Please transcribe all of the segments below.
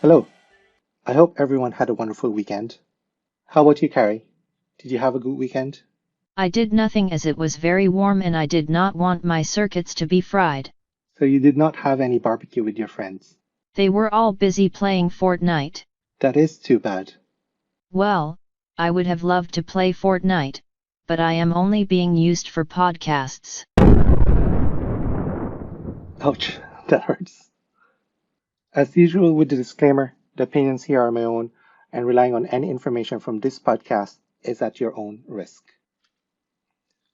Hello. I hope everyone had a wonderful weekend. How about you, Carrie? Did you have a good weekend? I did nothing as it was very warm and I did not want my circuits to be fried. So you did not have any barbecue with your friends. They were all busy playing Fortnite. That is too bad. Well, I would have loved to play Fortnite, but I am only being used for podcasts. Ouch, that hurts. As usual with the disclaimer, the opinions here are my own, and relying on any information from this podcast is at your own risk.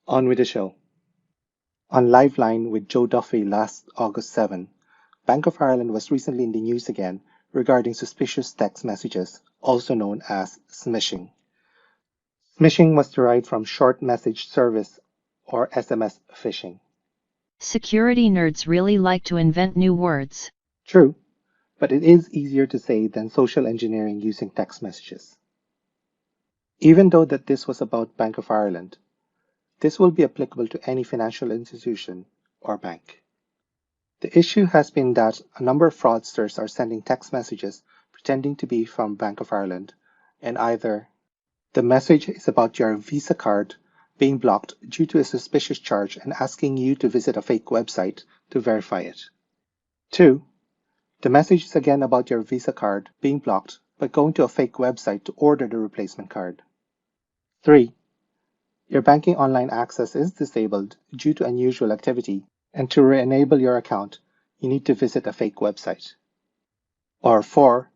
On with the show. On LiveLine with Joe Duffy last August 7, Bank of Ireland was recently in the news again regarding suspicious text messages, also known as smishing. Smishing was derived from short message service or SMS phishing. Security nerds really like to invent new words. True, but it is easier to say than social engineering using text messages. Even though that this was about Bank of Ireland, this will be applicable to any financial institution or bank. The issue has been that a number of fraudsters are sending text messages pretending to be from Bank of Ireland, and either the message is about your Visa card being blocked due to a suspicious charge and asking you to visit a fake website to verify it. 2. The message is again about your Visa card being blocked by going to a fake website to order the replacement card. 3. Your banking online access is disabled due to unusual activity, and to re-enable your account, you need to visit a fake website. Or 4.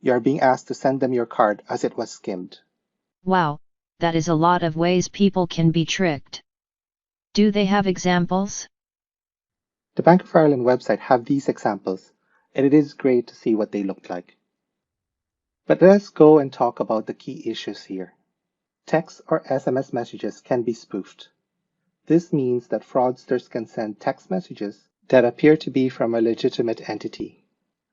You are being asked to send them your card as it was skimmed. Wow, that is a lot of ways people can be tricked. Do they have examples? The Bank of Ireland website have these examples, and it is great to see what they look like. But let's go and talk about the key issues here. Text or SMS messages can be spoofed. This means that fraudsters can send text messages that appear to be from a legitimate entity.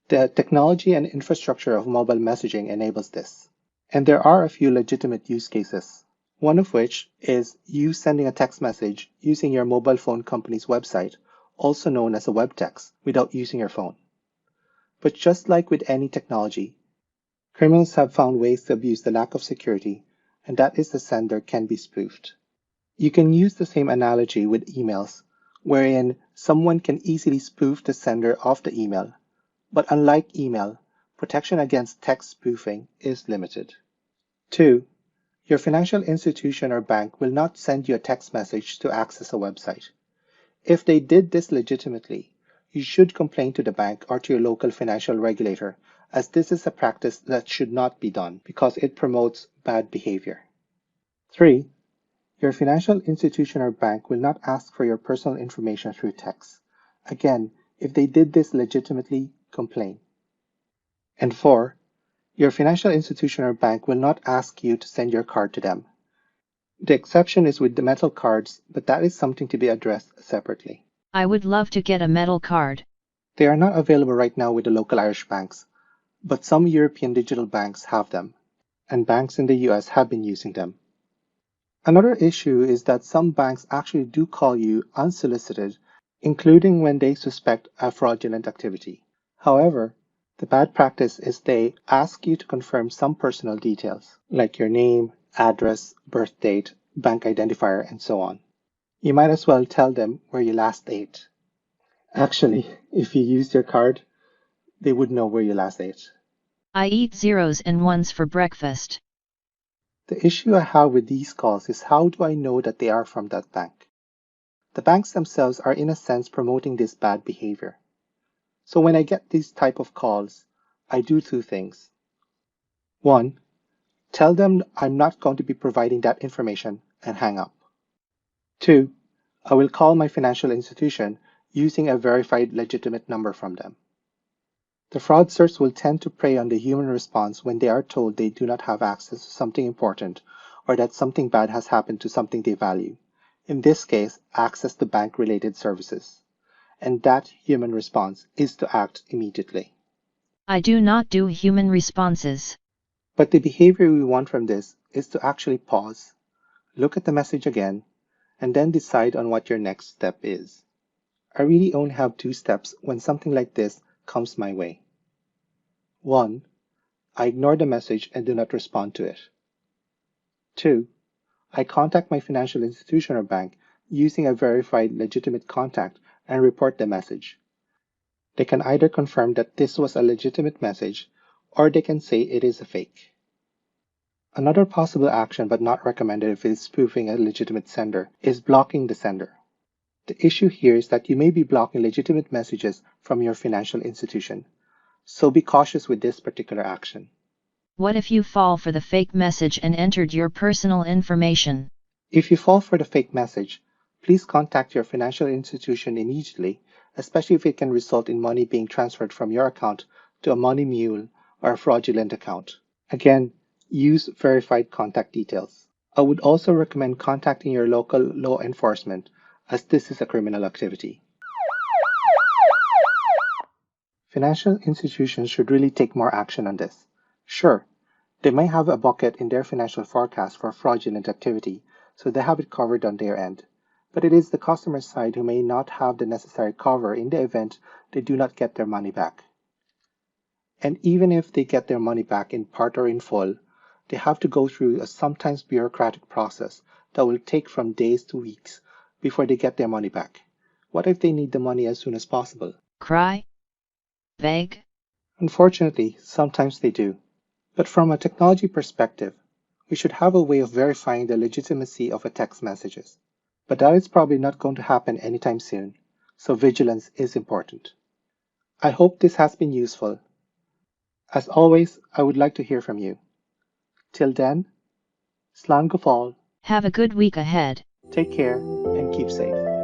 The technology and infrastructure of mobile messaging enables this. And there are a few legitimate use cases, one of which is you sending a text message using your mobile phone company's website, also known as a web text, without using your phone. But just like with any technology, criminals have found ways to abuse the lack of security, and that is the sender can be spoofed. You can use the same analogy with emails, wherein someone can easily spoof the sender of the email, but unlike email, protection against text spoofing is limited. 2. Your financial institution or bank will not send you a text message to access a website. If they did this legitimately, you should complain to the bank or to your local financial regulator, as this is a practice that should not be done because it promotes bad behavior. 3. Your financial institution or bank will not ask for your personal information through text. Again, if they did this legitimately, complain. And 4. Your financial institution or bank will not ask you to send your card to them. The exception is with the metal cards, but that is something to be addressed separately. I would love to get a metal card. They are not available right now with the local Irish banks, but some European digital banks have them, and banks in the US have been using them. Another issue is that some banks actually do call you unsolicited, including when they suspect a fraudulent activity. However, the bad practice is they ask you to confirm some personal details, like your name, address, birth date, bank identifier, and so on. You might as well tell them where you last ate. Actually, if you used your card, they would know where you last ate. I eat zeros and ones for breakfast. The issue I have with these calls is how do I know that they are from that bank? The banks themselves are in a sense promoting this bad behavior. So when I get these type of calls, I do two things. 1. Tell them I'm not going to be providing that information and hang up. 2. I will call my financial institution using a verified legitimate number from them. The fraudsters will tend to prey on the human response when they are told they do not have access to something important or that something bad has happened to something they value, in this case, access to bank-related services. And that human response is to act immediately. I do not do human responses. But the behavior we want from this is to actually pause, look at the message again, and then decide on what your next step is. I really only have 2 steps when something like this comes my way. 1. I ignore the message and do not respond to it. 2. I contact my financial institution or bank using a verified legitimate contact and report the message. They can either confirm that this was a legitimate message, or they can say it is a fake. Another possible action, but not recommended if it is spoofing a legitimate sender, is blocking the sender. The issue here is that you may be blocking legitimate messages from your financial institution, so be cautious with this particular action. What if you fall for the fake message and entered your personal information? If you fall for the fake message, please contact your financial institution immediately, especially if it can result in money being transferred from your account to a money mule or a fraudulent account. Again, use verified contact details. I would also recommend contacting your local law enforcement, as this is a criminal activity. Financial institutions should really take more action on this. Sure, they may have a bucket in their financial forecast for fraudulent activity, so they have it covered on their end. But it is the customer side who may not have the necessary cover in the event they do not get their money back. And even if they get their money back in part or in full, they have to go through a sometimes bureaucratic process that will take from days to weeks before they get their money back. What if they need the money as soon as possible? Cry? Beg? Unfortunately, sometimes they do. But from a technology perspective, we should have a way of verifying the legitimacy of a text messages. But that is probably not going to happen anytime soon, so vigilance is important. I hope this has been useful. As always, I would like to hear from you. Till then, Slán go fóill, Have a good week ahead. take care, and keep safe.